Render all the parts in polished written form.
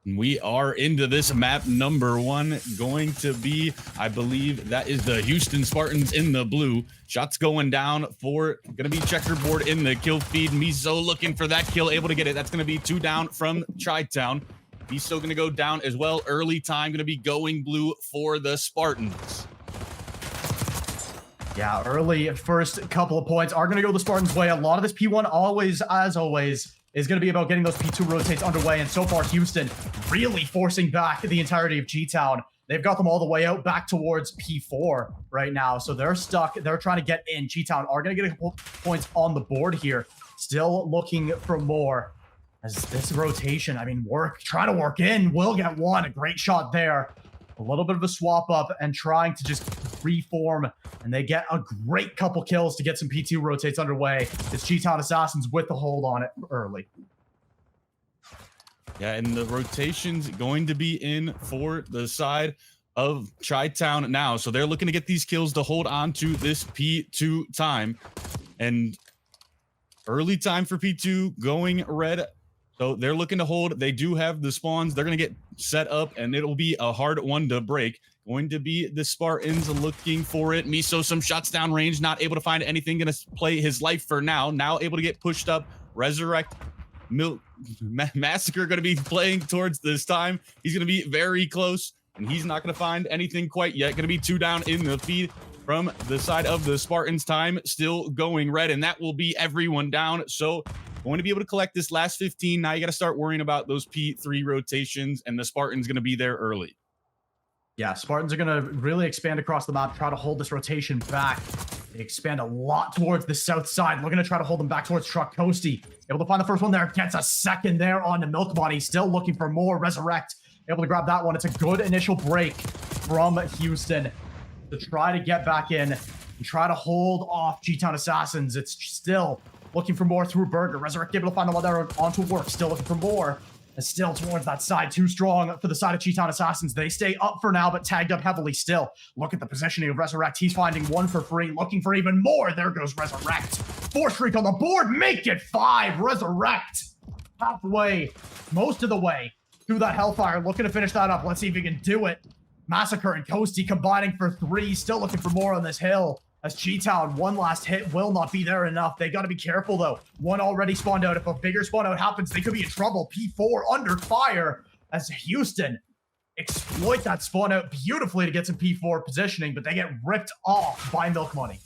We are into this map number one, going to be, I believe, that is the Houston Spartans in the blue. Shots going down for, going to be checkerboard in the kill feed. Miso looking for that kill, able to get it. That's going to be 2 down from Chi-Town. Miso going to go down as well. Early time going to be going blue for the Spartans. Yeah, early first couple of points are going to go the Spartans' way. A lot of this P1 always, as always, is going to be about getting those P2 rotates underway. And so far, Houston really forcing back the entirety of G-Town. They've got them all the way out back towards P4 right now. So they're stuck. They're trying to get in. G-Town are going to get a couple points on the board here. Still looking for more. As this rotation, I mean, trying to work in. Will get one. A great shot there. A little bit of a swap up and trying to just reform, and they get a great couple kills to get some P2 rotates underway. It's G-Town Assassins with the hold on it early. Yeah, and the rotation's going to be in for the side of Chi-Town now. So they're looking to get these kills to hold on to this P2 time. And early time for P2 going red. So they're looking to hold. They do have the spawns. They're going to get set up, and it'll be a hard one to break. Going to be the Spartans looking for it. Miso, some shots down range, not able to find anything. Going to play his life for now. Now able to get pushed up. Resurrect. Massacre going to be playing towards this time. He's going to be very close, and he's not going to find anything quite yet. Going to be 2 down in the feed from the side of the Spartans. Time still going red, and that will be everyone down. So going to be able to collect this last 15. Now you got to start worrying about those P3 rotations, and the Spartans going to be there early. Yeah, Spartans are going to really expand across the map, try to hold this rotation back. They expand a lot towards the south side, looking to try to hold them back towards Truck Coasty. Able to find the first one there, gets a second there on the Milk Bunny, still looking for more. Resurrect, able to grab that one. It's a good initial break from Houston to try to get back in and try to hold off G-Town Assassins. It's still looking for more through Burger. Resurrect able to find the one there onto work. Still looking for more. And still towards that side. Too strong for the side of G-Town Assassins. They stay up for now, but tagged up heavily still. Look at the positioning of Resurrect. He's finding one for free. Looking for even more. There goes Resurrect. 4 streak on the board. Make it 5. Resurrect. Halfway. Most of the way through that Hellfire. Looking to finish that up. Let's see if he can do it. Massacre and Coasty combining for 3. Still looking for more on this hill. As G-Town, one last hit will not be there enough. They got to be careful, though. One already spawned out. If a bigger spawn out happens, they could be in trouble. P4 under fire as Houston exploit that spawn out beautifully to get some P4 positioning, but they get ripped off by Milk Money.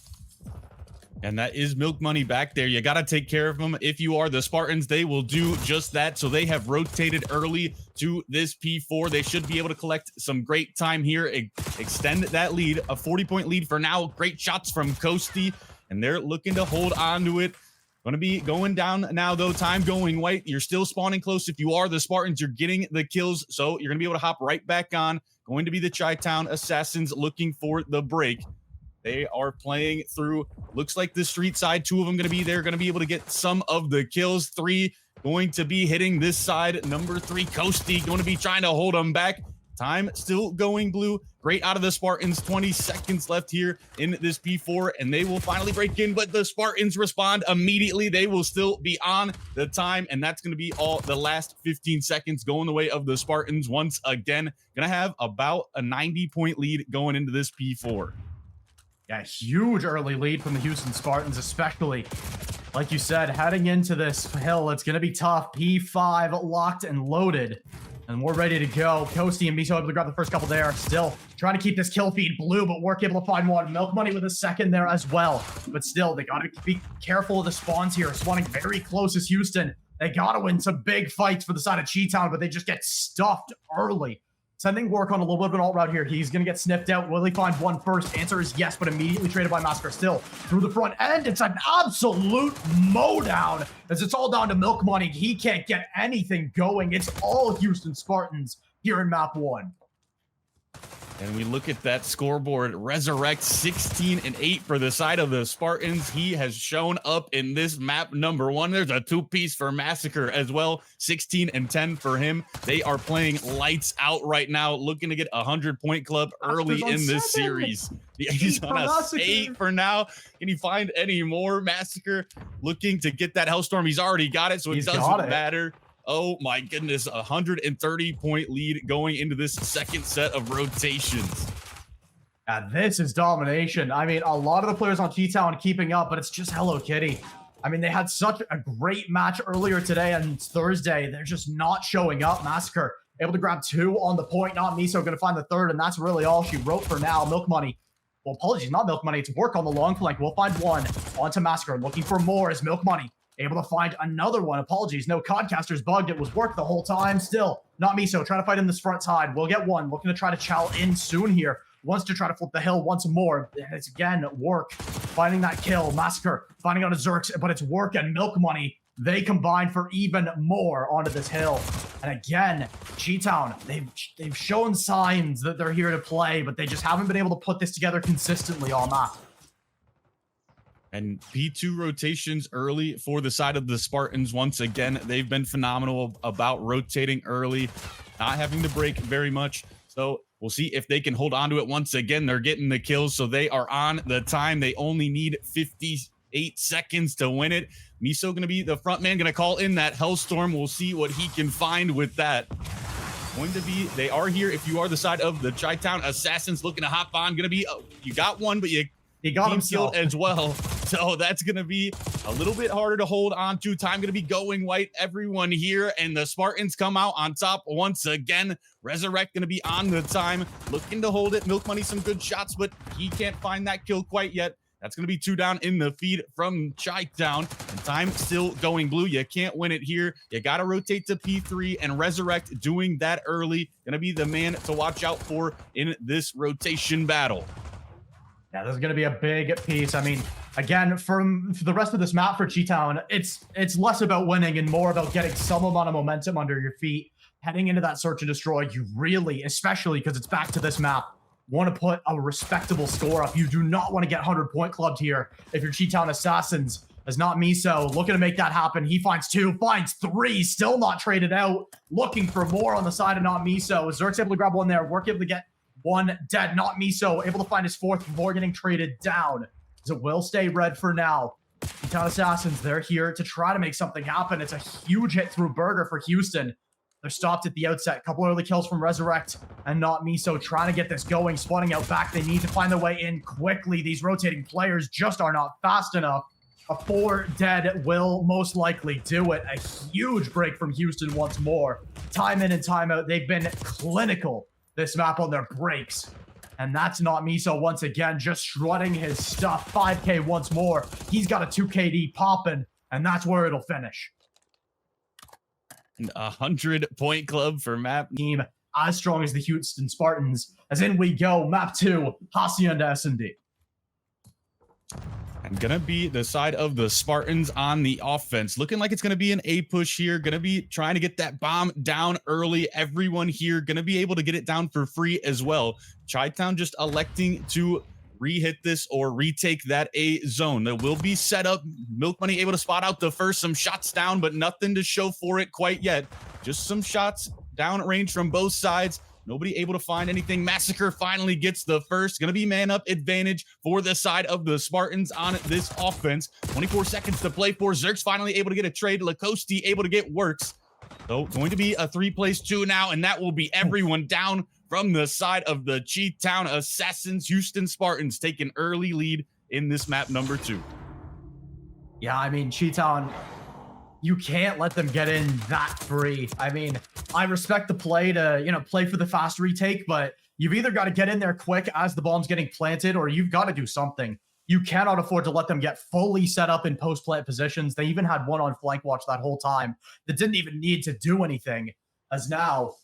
And that is Milk Money back there. You got to take care of them. If you are the Spartans, they will do just that. So they have rotated early to this P4. They should be able to collect some great time here, extend that lead, a 40-point lead for now. Great shots from Coasty, and they're looking to hold on to it. Going to be going down now, though. Time going white. You're still spawning close. If you are the Spartans, you're getting the kills, so you're going to be able to hop right back on. Going to be the Chi-Town Assassins looking for the break. They are playing through, looks like the street side. 2 of them going to be there, going to be able to get some of the kills. 3 going to be hitting this side. Number 3, Coasty, going to be trying to hold them back. Time still going blue. Great out of the Spartans. 20 seconds left here in this P4, and they will finally break in, but the Spartans respond immediately. They will still be on the time, and that's going to be all the last 15 seconds going the way of the Spartans once again. Going to have about a 90-point lead going into this P4. Yeah, huge early lead from the Houston Spartans, especially, like you said, heading into this hill. It's going to be tough. P5 locked and loaded, and we're ready to go. Coasty and Miso able to grab the first couple there. Still trying to keep this kill feed blue, but we're able to find one. Milk Money with a second there as well. But still, they got to be careful of the spawns here. Spawning very close as Houston. They got to win some big fights for the side of Chi-Town, but they just get stuffed early. Sending work on a little bit of an alt route here. He's going to get sniffed out. Will he find one first? Answer is yes, but immediately traded by Massacre. Still through the front end. It's an absolute mowdown as it's all down to Milk Money. He can't get anything going. It's all Houston Spartans here in map 1. And we look at that scoreboard. Resurrect 16-8 for the side of the Spartans. He has shown up in this map number 1. There's a 2-piece for Massacre as well. 16-10 for him. They are playing lights out right now, looking to get a 100-point club early in this series. He's on a 8 for now. Can you find any more? Massacre looking to get that Hellstorm. He's already got it, so it doesn't matter. Oh my goodness, 130-point lead going into this second set of rotations. Yeah, this is domination. I mean, a lot of the players on T-Town keeping up, but it's just Hello Kitty. I mean, they had such a great match earlier today and Thursday. They're just not showing up. Massacre able to grab 2 on the point. Not Miso going to find the third, and that's really all she wrote for now. Milk Money. Well, apologies, not Milk Money. It's work on the long flank. We'll find one. Onto Massacre. Looking for more is Milk Money. Able to find another one. Apologies. No, Codcaster's bugged. It was work the whole time. Still, not Miso. Trying to fight in this front side. We'll get one. Looking to try to chow in soon here. Wants to try to flip the hill once more. And it's again work. Finding that kill. Massacre. Finding out a Zerx, but it's work and Milk Money. They combine for even more onto this hill. And again, G-Town, they've shown signs that they're here to play, but they just haven't been able to put this together consistently all map. And P2 rotations early for the side of the Spartans. Once again, they've been phenomenal about rotating early, not having to break very much. So we'll see if they can hold on to it once again. They're getting the kills, so they are on the time. They only need 58 seconds to win it. Miso going to be the front man, going to call in that Hellstorm. We'll see what he can find with that. Going to be, they are here. If you are the side of the Chi-Town Assassins looking to hop on, going to be, you got one, but he got him killed as well. So that's going to be a little bit harder to hold on to. Time going to be going white. Everyone here, and the Spartans come out on top once again. Resurrect going to be on the time, looking to hold it. Milk Money some good shots, but he can't find that kill quite yet. That's going to be 2 down in the feed from Chi-Town, and time still going blue. You can't win it here. You got to rotate to P3, and Resurrect doing that early. Going to be the man to watch out for in this rotation battle. Yeah, this is going to be a big piece. I mean, again, for the rest of this map for Chi-Town, it's less about winning and more about getting some amount of momentum under your feet. Heading into that search and destroy, you really, especially because it's back to this map, want to put a respectable score up. You do not want to get 100-point clubbed here if you're Chi-Town Assassins. As not Miso looking to make that happen. He finds 2, finds 3, still not traded out. Looking for more on the side of not Miso. Zerk's able to grab one there. Work able to get one dead. Not Miso able to find his 4th before getting traded down. As it will stay red for now. Chi-Town Assassins, they're here to try to make something happen. It's a huge hit through Burger for Houston. They're stopped at the outset. Couple early kills from Resurrect and not Miso trying to get this going, spawning out back. They need to find their way in quickly. These rotating players just are not fast enough. A 4 dead will most likely do it. A huge break from Houston once more. Time in and time out. They've been clinical this map on their breaks. And that's not Miso once again, just strutting his stuff. 5K once more. He's got a 2KD popping, and that's where it'll finish. 100-point club for map team as strong as the Houston Spartans. As in we go, map 2, Hacienda S&D. And gonna be the side of the Spartans on the offense. Looking like it's gonna be an A push here. Gonna be trying to get that bomb down early. Everyone here gonna be able to get it down for free as well. Chi-Town just electing to re-hit this or retake that A zone. That will be set up. Milk Money able to spot out the first, some shots down, but nothing to show for it quite yet. Just some shots down range from both sides. Nobody able to find anything. Massacre finally gets the first. Gonna be man up advantage for the side of the Spartans on this offense. 24 seconds to play for. Zerk's finally able to get a trade. Lacoste able to get works. So going to be a 3-2 now, and that will be everyone down from the side of the Chi-Town Assassins. Houston Spartans take an early lead in this map number 2. Yeah, I mean, Chi-Town, you can't let them get in that free. I mean, I respect the play to, play for the fast retake, but you've either got to get in there quick as the bomb's getting planted, or you've got to do something. You cannot afford to let them get fully set up in post-plant positions. They even had one on flank watch that whole time that didn't even need to do anything. As now,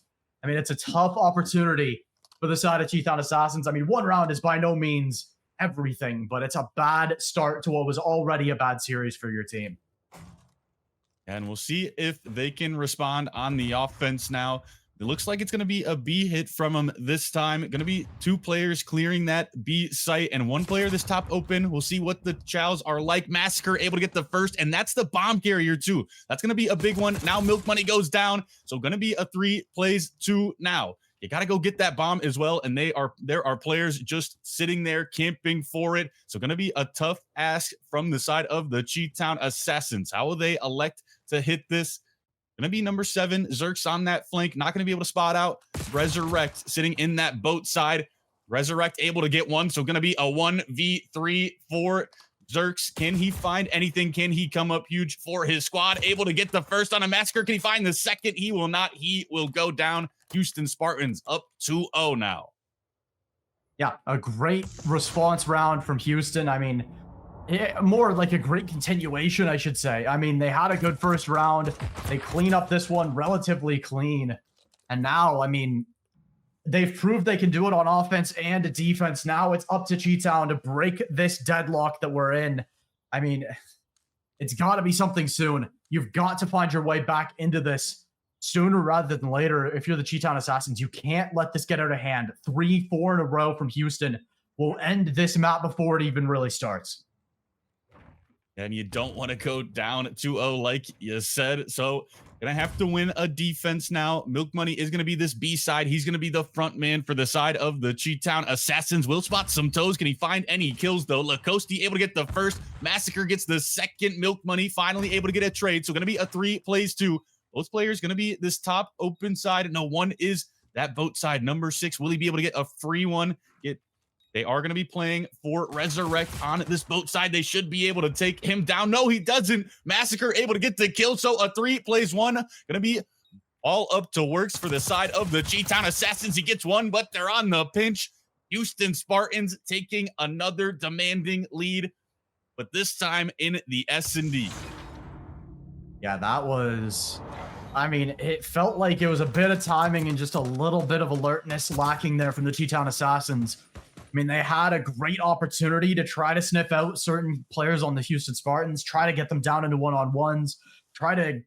I mean, it's a tough opportunity for the side of Chi-Town Assassins. I mean, 1 round is by no means everything, but it's a bad start to what was already a bad series for your team. And we'll see if they can respond on the offense now. It looks like it's going to be a B hit from them this time. Going to be 2 players clearing that B site and 1 player this top open. We'll see what the chows are like. Massacre able to get the first, and that's the bomb carrier too. That's going to be a big one. Now Milk Money goes down. So going to be a 3-2 now. You got to go get that bomb as well. And there are players just sitting there camping for it. So going to be a tough ask from the side of the Chi-Town Assassins. How will they elect to hit this? Gonna be number 7. Zerk's on that flank, not gonna be able to spot out Resurrect sitting in that boat side. Resurrect able to get one, so gonna be a 1v3 for Zerks. Can he find anything? Can he come up huge for his squad? Able to get the first on a massacre. Can he find the second? He will not. He will go down. Houston Spartans up 2-0 now. Yeah, a great response round from Houston. I mean, more like a great continuation, I should say. I mean, they had a good first round. They clean up this one relatively clean. And now, I mean, they've proved they can do it on offense and defense. Now it's up to Cheetown to break this deadlock that we're in. I mean, it's got to be something soon. You've got to find your way back into this sooner rather than later. If you're the Cheetown Assassins, you can't let this get out of hand. 3-4 in a row from Houston will end this map before it even really starts. And you don't want to go down 2-0 like you said. So gonna have to win a defense now. Milk Money is gonna be this B side. He's gonna be the front man for the side of the Cheetown Assassins. Will spot some toes. Can he find any kills though? Lacoste able to get the first. Massacre gets the second. Milk Money finally able to get a trade. So gonna be a 3 plays 2. Both players gonna be this top open side. No, one is that boat side. Number 6. Will he be able to get a free one? They are going to be playing for Resurrect on this boat side. They should be able to take him down. No, he doesn't. Massacre able to get the kill. So a 3 plays 1. Going to be all up to works for the side of the Cheetown Assassins. He gets one, but they're on the pinch. Houston Spartans taking another demanding lead, but this time in the S&D. Yeah, that was... I mean, it felt like it was a bit of timing and just a little bit of alertness lacking there from the Cheetown Assassins. I mean, they had a great opportunity to try to sniff out certain players on the Houston Spartans, try to get them down into one-on-ones, try to,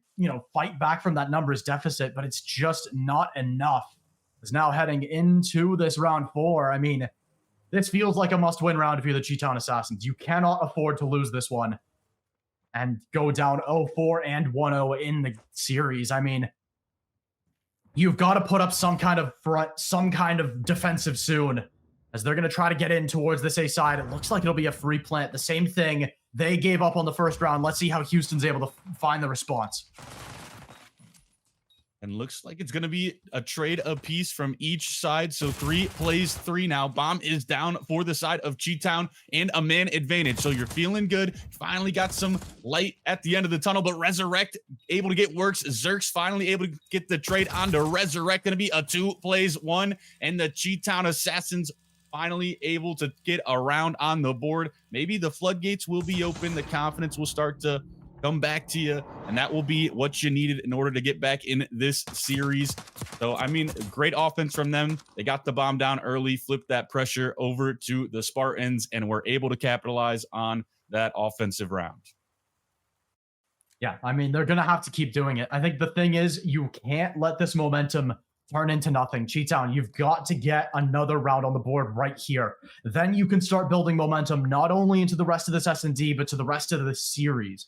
fight back from that numbers deficit, but it's just not enough. It's now heading into this round 4. I mean, this feels like a must-win round if you're the Cheetown Assassins. You cannot afford to lose this one and go down 0-4 and 1-0 in the series. I mean, you've got to put up some kind of front, some kind of defensive soon, as they're going to try to get in towards this A side. It looks like it'll be a free plant. The same thing they gave up on the first round. Let's see how Houston's able to find the response. And looks like it's going to be a trade apiece from each side. So 3 plays 3 now. Bomb is down for the side of Cheetown and a man advantage. So you're feeling good. Finally got some light at the end of the tunnel, but Resurrect able to get works. Zerk's finally able to get the trade onto Resurrect. Going to be a 2 plays 1. And the Cheetown Assassins finally able to get around on the board. Maybe the floodgates will be open. The confidence will start to come back to you, and that will be what you needed in order to get back in this series. So, I mean, great offense from them. They got the bomb down early, flipped that pressure over to the Spartans, and were able to capitalize on that offensive round. Yeah, I mean, they're going to have to keep doing it. I think the thing is, you can't let this momentum turn into nothing. Cheetown, you've got to get another round on the board right here. Then you can start building momentum not only into the rest of this S&D, but to the rest of the series.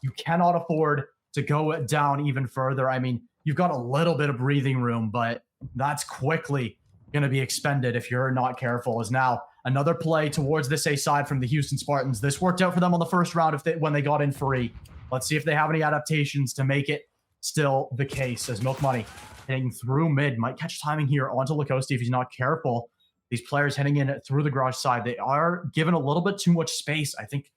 You cannot afford to go down even further. I mean, you've got a little bit of breathing room, but that's quickly going to be expended if you're not careful. Is now another play towards this A side from the Houston Spartans. This worked out for them on the first round when they got in free. Let's see if they have any adaptations to make it still the case, as Milk Money hitting through mid might catch timing here onto Lacoste if he's not careful. These players heading in through the garage side, they are given a little bit too much space. I think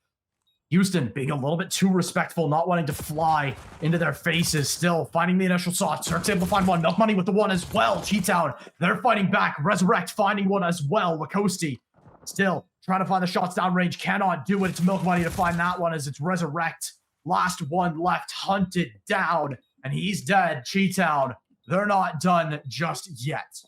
Houston being a little bit too respectful, not wanting to fly into their faces, still finding the initial shot. Zerk's able to find one. Milk Money with the one as well. Cheetown, they're fighting back. Resurrect finding one as well. Lacoste still trying to find the shots downrange. Cannot do it. It's Milk Money to find that one as it's Resurrect. Last one left, hunted down, and he's dead. Cheetown, they're not done just yet.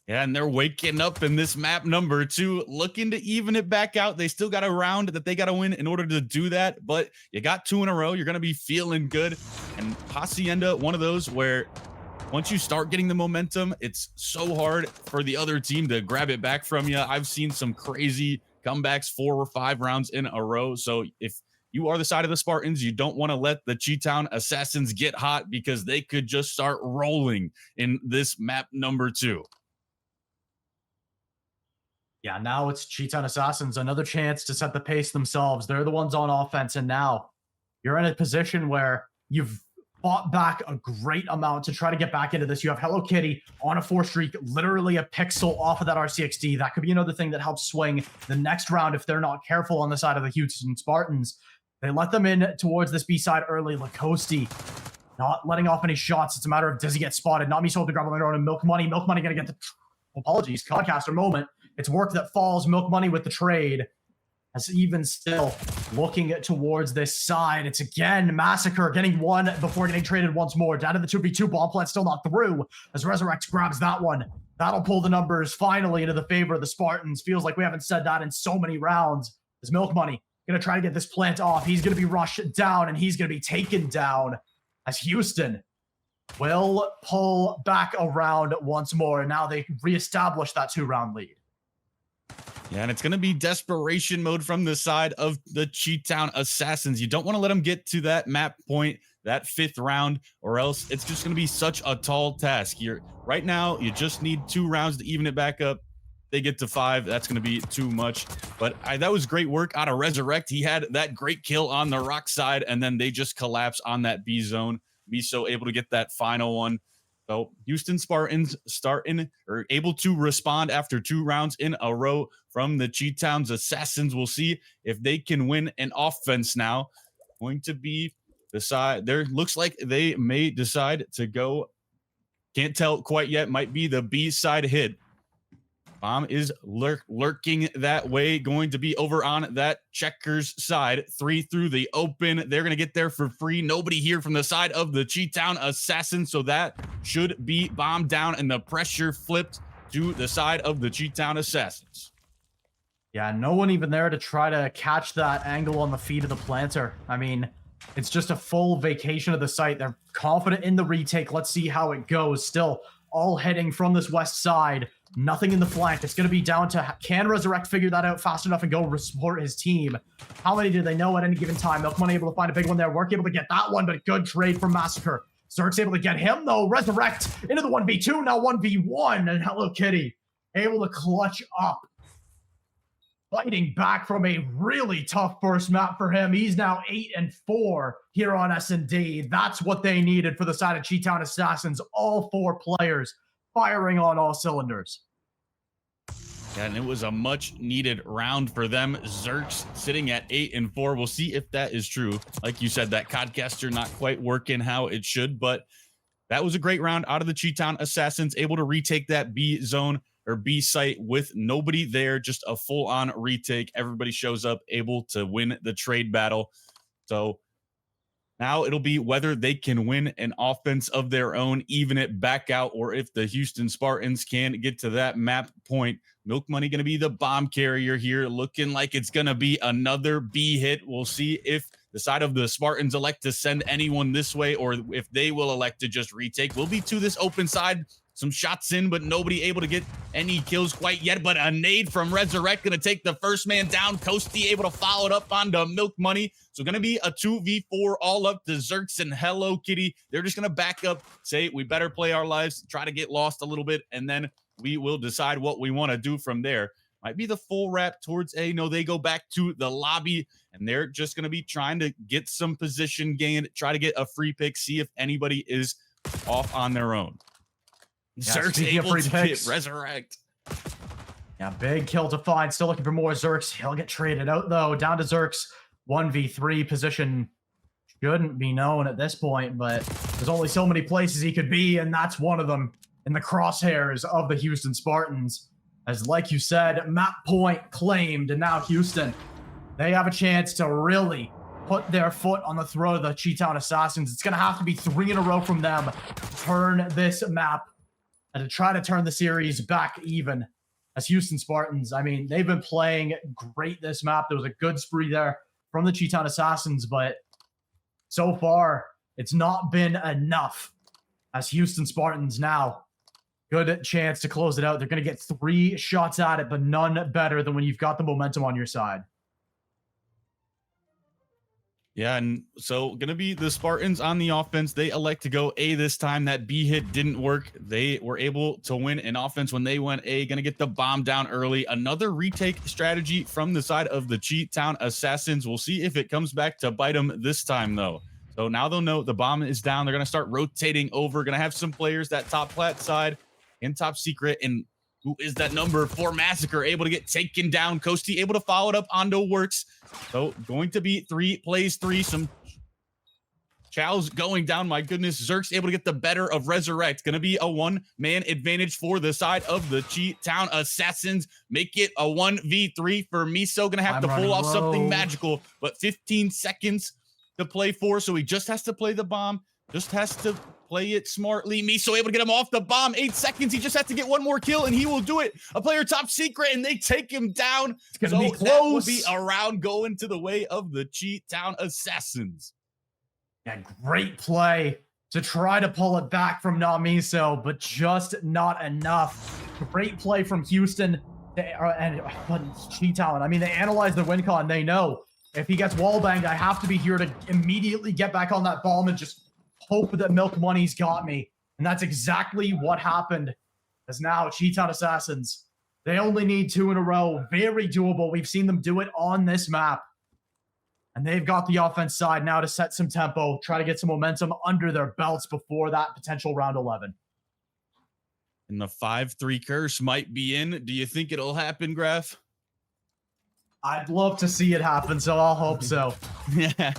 Yeah, and they're waking up in this map number 2, looking to even it back out. They still got a round that they got to win in order to do that, but you got 2 in a row. You're going to be feeling good. And Hacienda, one of those where once you start getting the momentum, it's so hard for the other team to grab it back from you. I've seen some crazy comebacks 4 or 5 rounds in a row. So if you are the side of the Spartans, you don't want to let the Cheetown Assassins get hot, because they could just start rolling in this map number 2. Yeah, now it's Cheetown Assassins, another chance to set the pace themselves. They're the ones on offense, and now you're in a position where you've fought back a great amount to try to get back into this. You have Hello Kitty on a 4 streak, literally a pixel off of that RCXD. That could be another thing that helps swing the next round if they're not careful on the side of the Houston Spartans. They let them in towards this B side early. Lacoste not letting off any shots. It's a matter of, does he get spotted? Not me sold to grab on their own, and Milk Money. Milk Money gonna get the, apologies, Codcaster moment. It's work that falls. Milk Money with the trade. As even still looking towards this side, it's again Massacre getting one before getting traded once more. Down to the 2v2, bomb plant still not through as Resurrect grabs that one. That'll pull the numbers finally into the favor of the Spartans. Feels like we haven't said that in so many rounds. As Milk Money gonna try to get this plant off. He's gonna be rushed down and he's gonna be taken down as Houston will pull back around once more. Now they reestablish that 2-round lead. Yeah, and it's going to be desperation mode from the side of the Cheatown Assassins. You don't want to let them get to that map point, that 5th round, or else it's just going to be such a tall task. Right now, you just need 2 rounds to even it back up. They get to 5, that's going to be too much. But that was great work out of Resurrect. He had that great kill on the rock side, and then they just collapse on that B zone. Miso able to get that final one. So Houston Spartans able to respond after 2 rounds in a row from the Cheatown's Assassins. We'll see if they can win an offense now. Going to be the side there. Looks like they may decide to go. Can't tell quite yet. Might be the B side hit. Bomb is lurking that way. Going to be over on that checkers side. 3 through the open. They're going to get there for free. Nobody here from the side of the Cheatown Assassin. So that should be bombed down and the pressure flipped to the side of the Cheatown Assassins. Yeah, no one even there to try to catch that angle on the feet of the planter. I mean, it's just a full vacation of the site. They're confident in the retake. Let's see how it goes. Still all heading from this west side. Nothing in the flank. It's going to be down to, can Resurrect figure that out fast enough and go support his team? How many do they know at any given time? Milk Money able to find a big one there. Work able to get that one, but good trade from Massacre. Zerk's able to get him, though. Resurrect into the 1v2, now 1v1. And Hello Kitty able to clutch up. Fighting back from a really tough first map for him. He's now 8-4 here on S&D. That's what they needed for the side of Cheatown Assassins. All 4 players firing on all cylinders. Yeah, and it was a much needed round for them. Zerks sitting at 8-4. We'll see if that is true. Like you said, that Codcaster not quite working how it should, but that was a great round out of the Cheatown Assassins, able to retake that B zone or B site with nobody there, just a full-on retake. Everybody shows up, able to win the trade battle. So now it'll be whether they can win an offense of their own, even it back out, or if the Houston Spartans can get to that map point. Milk Money going to be the bomb carrier here, looking like it's going to be another B hit. We'll see if the side of the Spartans elect to send anyone this way, or if they will elect to just retake. We'll be to this open side. Some shots in, but nobody able to get any kills quite yet. But a nade from Resurrect going to take the first man down. Coasty able to follow it up onto Milk Money. So going to be a 2v4 all up to Zerks and Hello Kitty. They're just going to back up, say we better play our lives, try to get lost a little bit, and then we will decide what we want to do from there. Might be the full wrap towards A. No, they go back to the lobby, and they're just going to be trying to get some position gain, try to get a free pick, see if anybody is off on their own. Yeah, Zerk's able to get Resurrect. Yeah, big kill to find. Still looking for more Zerks. He'll get traded out, though. Down to Zerk's 1v3 position. Shouldn't be known at this point, but there's only so many places he could be, and that's one of them in the crosshairs of the Houston Spartans. As, like you said, map point claimed, and now Houston, they have a chance to really put their foot on the throat of the Cheatown Assassins. It's going to have to be 3 in a row from them to turn this map and to try to turn the series back even. As Houston Spartans, I mean, they've been playing great this map. There was a good spree there from the Cheatown Assassins, but so far, it's not been enough. As Houston Spartans now, good chance to close it out. They're going to get 3 shots at it, but none better than when you've got the momentum on your side. Yeah, and so going to be the Spartans on the offense. They elect to go A this time. That B hit didn't work. They were able to win an offense when they went A. Going to get the bomb down early. Another retake strategy from the side of the Cheatown Assassins. We'll see if it comes back to bite them this time, though. So now they'll know the bomb is down. They're going to start rotating over. Going to have some players that top plat side and top secret. And who is that number 4 Massacre able to get taken down? Coasty able to follow it up onto Works. So going to be 3 plays 3. Some Chow's going down. My goodness. Zerk's able to get the better of Resurrect. Going to be a 1-man advantage for the side of the Cheat Town Assassins. Make it a 1v3 for Miso. Going to have to pull off something magical. But 15 seconds to play for, so he just has to play the bomb, just has to play it smartly. Miso able to get him off the bomb. 8 seconds, he just has to get 1 more kill and he will do it. A player top secret and they take him down. It's gonna be close. That will be a round going to the way of the Cheat Town Assassins. Yeah, great play to try to pull it back from Miso, but just not enough. Great play from Houston and Cheat Town. I mean, they analyze the win con. They know if he gets wallbanged, I have to be here to immediately get back on that bomb and just hope that Milk Money's got me. And that's exactly what happened. As now, Cheat Town Assassins, they only need 2 in a row. Very doable. We've seen them do it on this map. And they've got the offense side now to set some tempo, try to get some momentum under their belts before that potential round 11. And the 5-3 curse might be in. Do you think it'll happen, Graf? I'd love to see it happen, so I'll hope so. Yeah.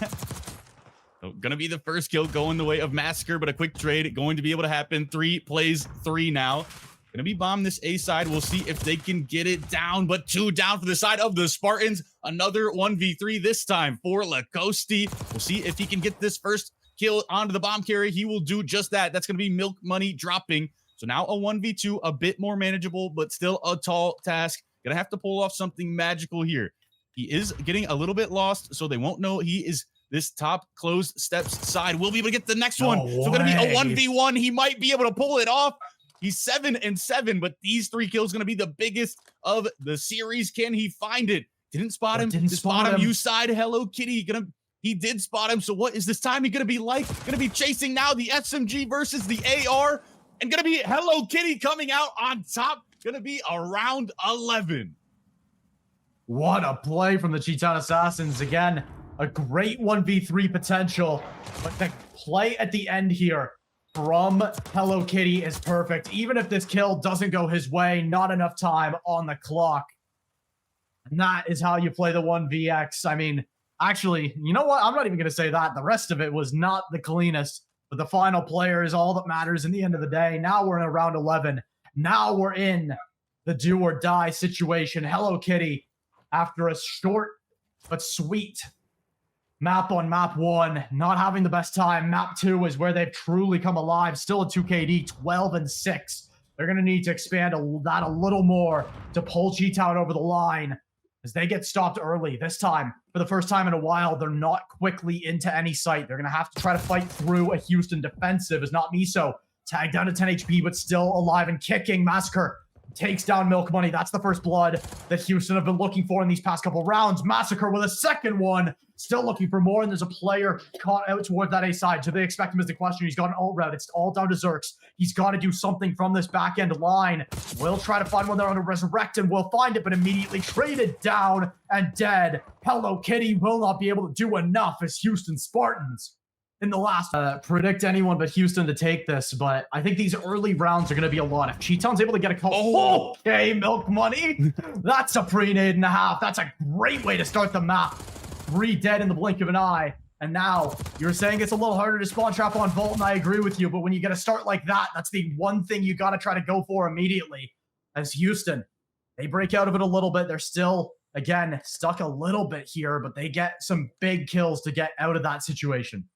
So gonna be the first kill going the way of Massacre, but a quick trade going to be able to happen. 3 plays 3 now. Gonna be bombed this A side. We'll see if they can get it down, but 2 down for the side of the Spartans. Another 1v3 this time for Lacoste. We'll see if he can get this first kill onto the bomb carrier. He will do just that. That's gonna be Milk Money dropping. So now a 1v2, a bit more manageable, but still a tall task. Gonna have to pull off something magical here. He is getting a little bit lost, so they won't know he is this top closed steps side. We'll be able to get the next one. So gonna be a 1v1. He might be able to pull it off. He's 7-7, but these 3 kills gonna be the biggest of the series. Can he find it? Didn't spot him. Didn't spot him. U side. Hello Kitty. He did spot him. So what is this timing gonna be like? Gonna be chasing now the SMG versus the AR, and gonna be Hello Kitty coming out on top. Gonna be a round 11. What a play from the Cheat Town Assassins. Again, a great 1v3 potential, but the play at the end here from Hello Kitty is perfect. Even if this kill doesn't go his way, not enough time on the clock. And that is how you play the 1vx. I mean, actually, you know what? I'm not even going to say that. The rest of it was not the cleanest, but the final player is all that matters in the end of the day. Now we're in a round 11. Now we're in the do or die situation. Hello Kitty, after a short but sweet map on map 1, not having the best time. Map 2 is where they've truly come alive. Still a 2KD, 12-6. They're going to need to expand that a little more to pull Cheat Town over the line as they get stopped early. This time, for the first time in a while, they're not quickly into any sight. They're going to have to try to fight through a Houston defensive as not Miso. Tagged down to 10 HP, but still alive and kicking. Massacre takes down Milk Money. That's the first blood that Houston have been looking for in these past couple rounds. Massacre with a second one. Still looking for more, and there's a player caught out towards that A side. Do they expect him is the question. He's got an ult route. It's all down to Zerks. He's got to do something from this back end line. We'll try to find one there on a Resurrect, and we'll find it, but immediately traded down and dead. Hello Kitty will not be able to do enough as Houston Spartans in the last predict anyone but Houston to take this, but I think these early rounds are going to be a lot. If Cheat Town's able to get a call, okay, Milk Money, that's a pre-nade and a half. That's a great way to start the map. 3 dead in the blink of an eye, and now you're saying it's a little harder to spawn trap on Vault, and I agree with you, but when you get a start like that, that's the one thing you got to try to go for immediately. As Houston, they break out of it a little bit. They're still, again, stuck a little bit here, but they get some big kills to get out of that situation.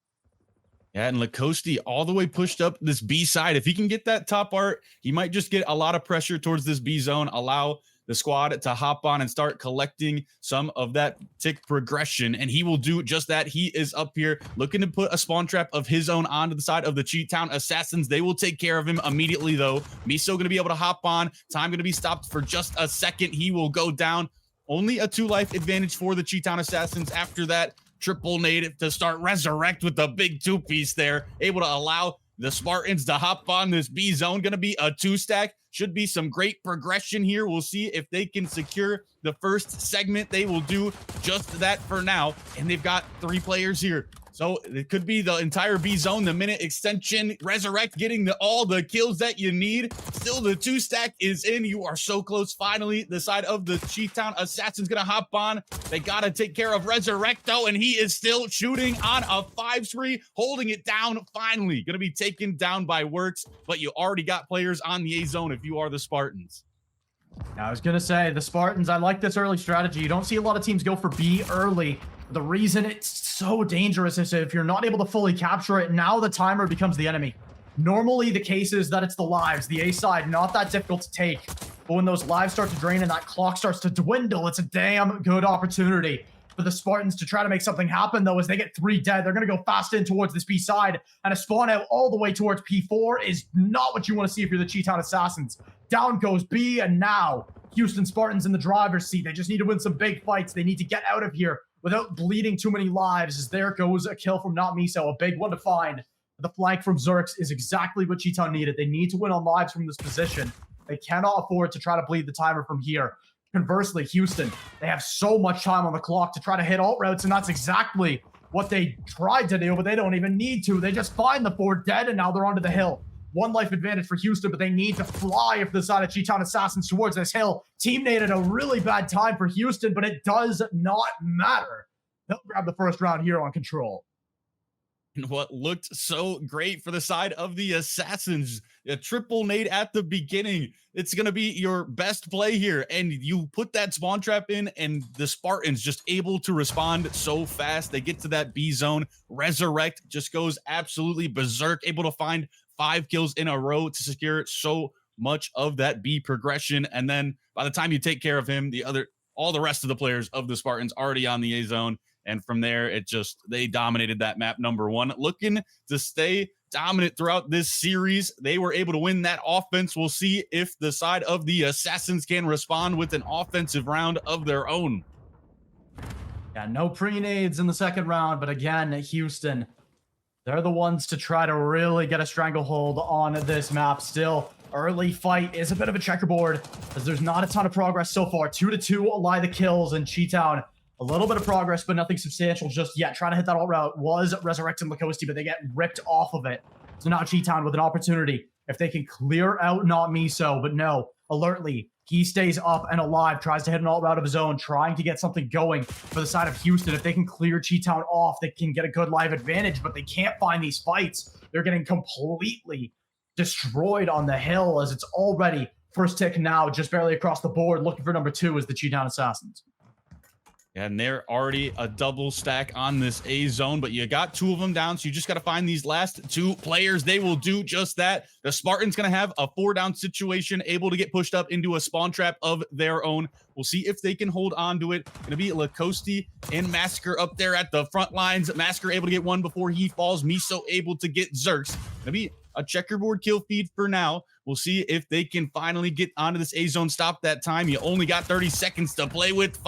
Yeah, and Lacoste all the way pushed up this B side. If he can get that top art, he might just get a lot of pressure towards this B zone, allow the squad to hop on and start collecting some of that tick progression, and he will do just that. He is up here looking to put a spawn trap of his own onto the side of the Cheat Town Assassins. They will take care of him immediately, though. Miso going to be able to hop on. Time going to be stopped for just a second. He will go down. Only a 2-life advantage for the Cheat Town Assassins. After that, triple nade to start Resurrect with the big 2-piece there. Able to allow the Spartans to hop on this B zone. Going to be a 2-stack. Should be some great progression here. We'll see if they can secure the first segment. They will do just that for now. And they've got 3 players here. So it could be the entire B zone, the minute extension, Resurrect getting all the kills that you need. Still, the 2-stack is in. You are so close. Finally, the side of the Cheetown Assassin's gonna hop on. They gotta take care of Resurrect though, and he is still shooting on a 5 spree, holding it down. Finally, gonna be taken down by Works, but you already got players on the A zone if you are the Spartans. I was gonna say, the Spartans, I like this early strategy. You don't see a lot of teams go for B early. The reason it's so dangerous is if you're not able to fully capture it, now the timer becomes the enemy. Normally the case is that it's the lives, the A side, not that difficult to take. But when those lives start to drain and that clock starts to dwindle, it's a damn good opportunity for the Spartans to try to make something happen, though. As they get 3 dead, they're going to go fast in towards this B side, and a spawn out all the way towards P4 is not what you want to see if you're the Cheetown Assassins. Down goes B, and now Houston Spartans in the driver's seat. They just need to win some big fights. They need to get out of here without bleeding too many lives, as there goes a kill from Not Miso, a big one to find. The flank from Zerx is exactly what Cheetown needed. They need to win on lives from this position. They cannot afford to try to bleed the timer from here. Conversely, Houston, they have so much time on the clock to try to hit alt routes, and that's exactly what they tried to do, but they don't even need to. They just find the 4 dead, and now they're onto the hill. 1 life advantage for Houston, but they need to fly if the side of Cheetown Assassins towards this hill. Team Nate at a really bad time for Houston, but it does not matter. They'll grab the first round here on Control. And what looked so great for the side of the Assassins, a triple nade at the beginning. It's going to be your best play here. And you put that spawn trap in, and the Spartans just able to respond so fast. They get to that B zone. Resurrect just goes absolutely berserk, able to find 5 kills in a row to secure so much of that B progression. And then by the time you take care of him, all the rest of the players of the Spartans already on the A zone. And from there, they dominated that map number 1, looking to stay dominant throughout this series. They were able to win that offense. We'll see if the side of the Assassins can respond with an offensive round of their own. Yeah, no pre-nades in the second round, but again, Houston, they're the ones to try to really get a stranglehold on this map. Still, early fight is a bit of a checkerboard, as there's not a ton of progress so far. 2-2 lie the kills in Cheetown. A little bit of progress, but nothing substantial just yet. Trying to hit that alt route was Resurrect and Lacoste, but they get ripped off of it. So now Cheetown with an opportunity. If they can clear out Not Miso, but no, alertly, he stays up and alive, tries to hit an alt route of his own, trying to get something going for the side of Houston. If they can clear Cheetown off, they can get a good live advantage, but they can't find these fights. They're getting completely destroyed on the hill, as it's already first tick now, just barely across the board. Looking for number 2 is the Cheetown Assassins. And they're already a double stack on this A zone, but you got 2 of them down, so you just got to find these last 2 players. They will do just that. The Spartans going to have a 4-down situation, able to get pushed up into a spawn trap of their own. We'll see if they can hold on to it. Going to be Lacoste and Massacre up there at the front lines. Massacre able to get 1 before he falls. Miso able to get Zerx. Going to be a checkerboard kill feed for now. We'll see if they can finally get onto this A zone. Stop that time. You only got 30 seconds to play with.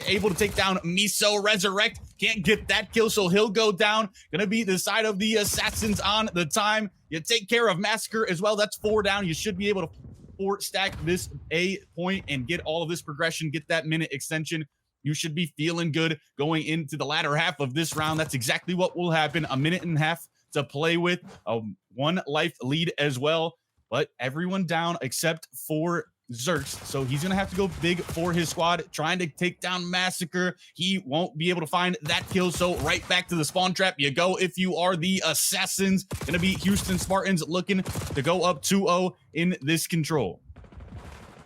Able to take down Miso. Resurrect can't get that kill, so he'll go down. Gonna be the side of the Assassins on the time. You take care of Massacre as well. That's 4 down. You should be able to 4-stack this A point and get all of this progression, get that minute extension. You should be feeling good going into the latter half of this round. That's exactly what will happen. A minute and a half to play with. A 1 life lead as well. But everyone down except for Zerx. So he's going to have to go big for his squad, trying to take down Massacre. He won't be able to find that kill. So right back to the spawn trap you go if you are the Assassins. Going to be Houston Spartans looking to go up 2-0 in this Control.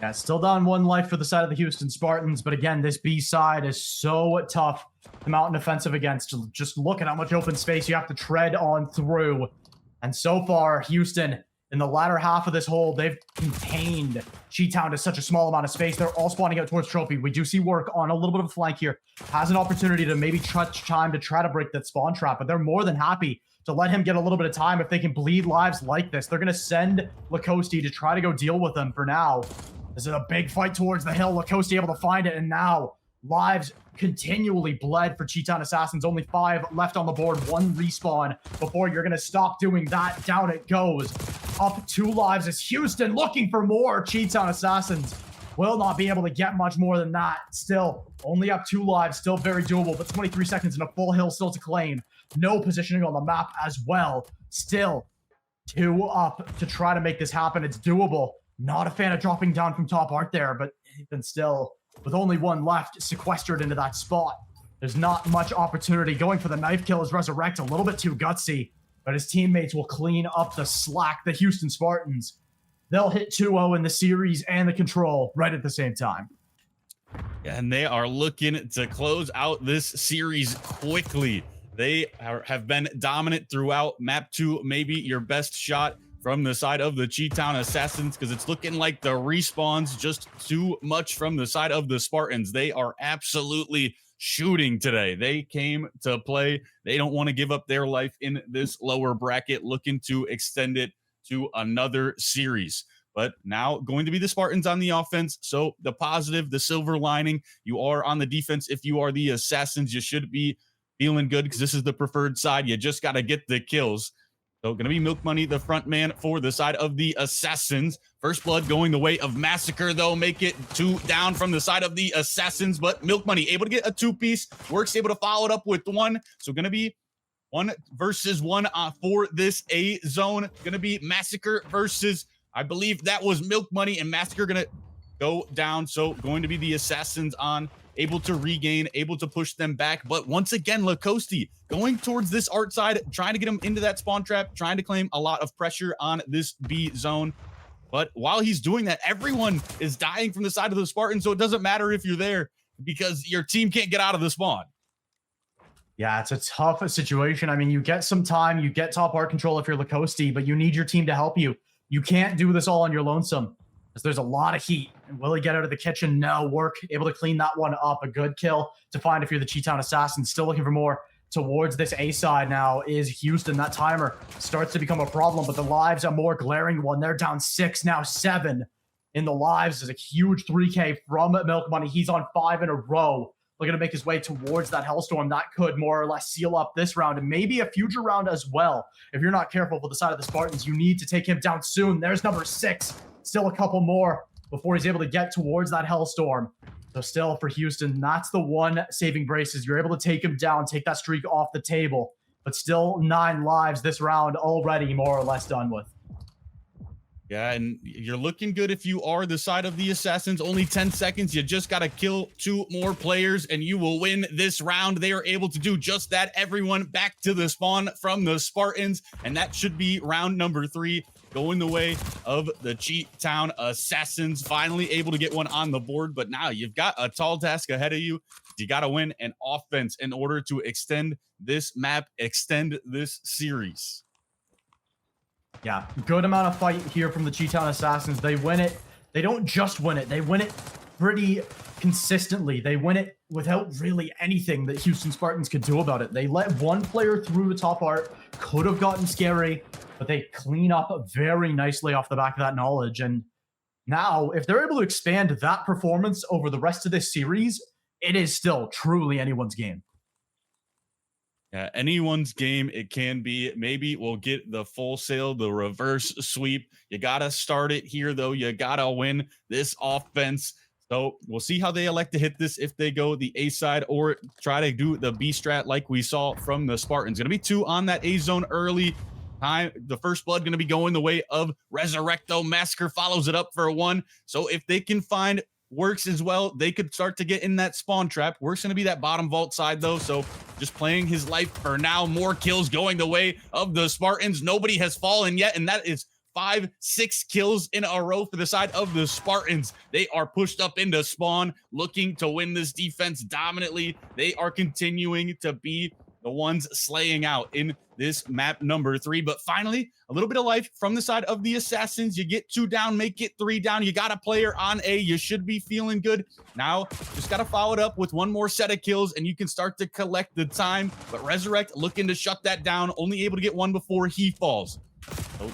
Yeah, still down 1 life for the side of the Houston Spartans. But again, this B side is so tough to mount an offensive against. Just look at how much open space you have to tread on through. And so far, Houston, in the latter half of this hole, they've contained Cheetown to such a small amount of space. They're all spawning out towards Trophy. We do see Work on a little bit of a flank here. Has an opportunity to maybe touch time to try to break that spawn trap, but they're more than happy to let him get a little bit of time if they can bleed lives like this. They're going to send Lacoste to try to go deal with them for now. This is a big fight towards the hill. Lacoste able to find it, and now lives continually bled for Cheetown Assassins. Only 5 left on the board. 1 respawn before you're going to stop doing that. Down it goes. Up 2 lives is Houston looking for more Cheetown Assassins. will not be able to get much more than that. Still, only up 2 lives, still very doable, but 23 seconds and a full hill still to claim. No positioning on the map as well. Still, 2 up to try to make this happen. It's doable. Not a fan of dropping down from top art there, but even still, with only 1 left, sequestered into that spot. There's not much opportunity. Going for the knife kill is Resurrect, a little bit too gutsy, but his teammates will clean up the slack. The Houston Spartans, they'll hit 2-0 in the series and the control right at the same time. And they are looking to close out this series quickly. They have been dominant throughout. Map 2, maybe your best shot from the side of the Cheetown Assassins, because it's looking like the respawns just too much from the side of the Spartans. They are absolutely shooting today. They came to play. They don't want to give up their life in this lower bracket, looking to extend it to another series. But now going to be the Spartans on the offense. So the positive, the silver lining, you are on the defense. If you are the Assassins, you should be feeling good because this is the preferred side. You just got to get the kills. So going to be Milk Money, the front man for the side of the Assassins. First Blood going the way of Massacre, though. Make it 2 down from the side of the Assassins. But Milk Money able to get a 2-piece. Works able to follow it up with 1. So going to be 1 versus 1 for this A zone. Going to be Massacre versus, I believe that was Milk Money, and Massacre going to go down. So going to be the Assassins on, able to regain, able to push them back. But once again, Lacoste going towards this art side, trying to get him into that spawn trap, trying to claim a lot of pressure on this B zone. But while he's doing that, everyone is dying from the side of the Spartans, so it doesn't matter if you're there because your team can't get out of the spawn. Yeah, it's a tough situation. I mean, you get some time, you get top art control if you're Lacoste, but you need your team to help you. You can't do this all on your lonesome, because there's a lot of heat. And will he get out of the kitchen? No. Work, able to clean that one up. A good kill to find if you're the Cheetown Assassins. Still looking for more towards this A side now is Houston. That timer starts to become a problem, but the lives are more glaring one. They're down 6, now 7 in the lives. There's a huge 3K from Milk Money. He's on 5 in a row. Looking to make his way towards that Hellstorm. That could more or less seal up this round and maybe a future round as well. If you're not careful for the side of the Spartans, you need to take him down soon. There's number 6. Still a couple more before he's able to get towards that Hellstorm. So still for Houston, that's the one saving graces. You're able to take him down, take that streak off the table. But still 9 lives this round already more or less done with. Yeah, and you're looking good if you are the side of the Assassins. Only 10 seconds. You just got to kill 2 more players and you will win this round. They are able to do just that. Everyone back to the spawn from the Spartans. And that should be round number 3, going the way of the Cheetown Assassins. Finally able to get one on the board. But now you've got a tall task ahead of you. You got to win an offense in order to extend this map, extend this series. Yeah, good amount of fight here from the Cheetown Assassins. They win it. They don't just win it. They win it pretty consistently. They win it without really anything that Houston Spartans could do about it. They let 1 player through the top art. Could have gotten scary, but they clean up very nicely off the back of that knowledge. And now, if they're able to expand that performance over the rest of this series, it is still truly anyone's game. Yeah, anyone's game it can be. Maybe we'll get the full sale, the reverse sweep. You got to start it here, though. You got to win this offense. So we'll see how they elect to hit this, if they go the A side or try to do the B strat like we saw from the Spartans. Going to be 2 on that A zone early. Time, the first blood going to be going the way of Resurrecto. Massacre follows it up for 1. So if they can find Works as well, they could start to get in that spawn trap. Works going to be that bottom vault side, though, so just playing his life for now. More kills going the way of the Spartans. Nobody has fallen yet, and that is 5, 6 kills in a row for the side of the Spartans. They are pushed up into spawn, looking to win this defense dominantly. They are continuing to be the ones slaying out in this map number 3. But finally, a little bit of life from the side of the Assassins. You get 2 down, make it 3 down. You got a player on A. You should be feeling good. Now, just got to follow it up with 1 more set of kills, and you can start to collect the time. But Resurrect looking to shut that down, only able to get 1 before he falls. So,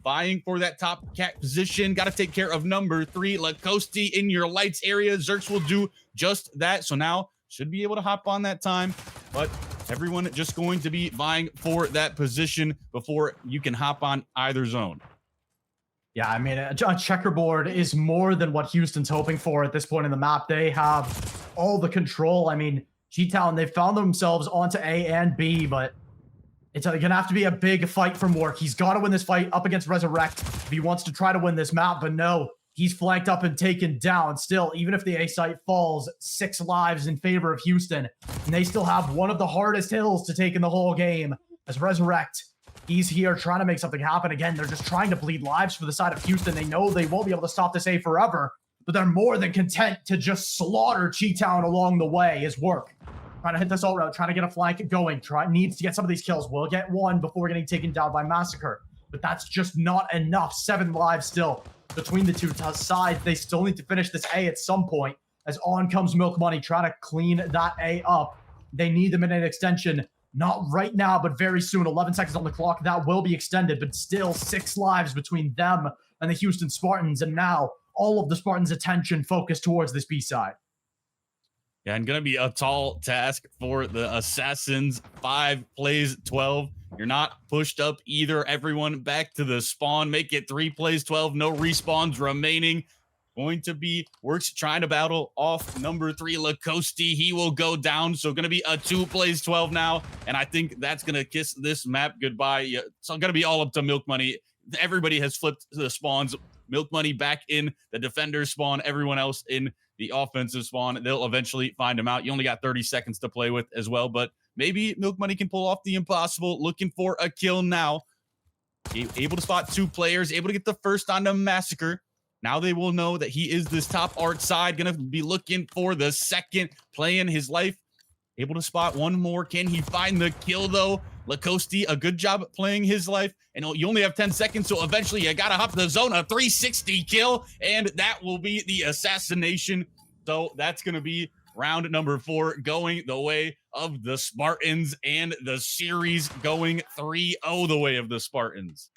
vying for that top cat position. Got to take care of number 3. Lacoste in your lights area. Zerx will do just that. So now, should be able to hop on that time. But everyone just going to be vying for that position before you can hop on either zone. Yeah, I mean, a checkerboard is more than what Houston's hoping for at this point in the map. They have all the control. I mean, G-Town, they found themselves onto A and B, but it's going to have to be a big fight for Mork. He's got to win this fight up against Resurrect if he wants to try to win this map, but no, he's flanked up and taken down. Still, even if the A site falls, 6 lives in favor of Houston, and they still have one of the hardest hills to take in the whole game as Resurrect. He's here trying to make something happen. Again, they're just trying to bleed lives for the side of Houston. They know they won't be able to stop this A forever, but they're more than content to just slaughter Chi-Town along the way. His work. Trying to hit this ult route, trying to get a flank going. Needs to get some of these kills. We'll get one before getting taken down by Massacre, but that's just not enough. 7 lives still between the two sides. They still need to finish this A at some point, as on comes Milk Money trying to clean that A up. They need the minute extension. Not right now, but very soon. 11 seconds on the clock. That will be extended, but still 6 lives between them and the Houston Spartans. And now all of the Spartans' attention focused towards this B side. Yeah, and going to be a tall task for the Assassins. 5 plays 12. You're not pushed up either. Everyone back to the spawn. Make it 3 plays 12. No respawns remaining. Going to be Works trying to battle off number 3, Lacoste. He will go down. So going to be a 2 plays 12 now. And I think that's going to kiss this map goodbye. Yeah, it's going to be all up to Milk Money. Everybody has flipped the spawns. Milk Money back in the defender spawn. Everyone else in the offensive spawn. They'll eventually find him out. You only got 30 seconds to play with as well. But maybe Milk Money can pull off the impossible. Looking for a kill now. Able to spot 2 players. Able to get the first on the Massacre. Now they will know that he is this top art side. Going to be looking for the second, playing his life. Able to spot 1 more. Can he find the kill, though? Lacoste, a good job at playing his life. And you only have 10 seconds, so eventually you got to hop the zone. A 360 kill, and that will be the assassination. So that's going to be round number 4 going the way of the Spartans, and the series going 3-0 the way of the Spartans.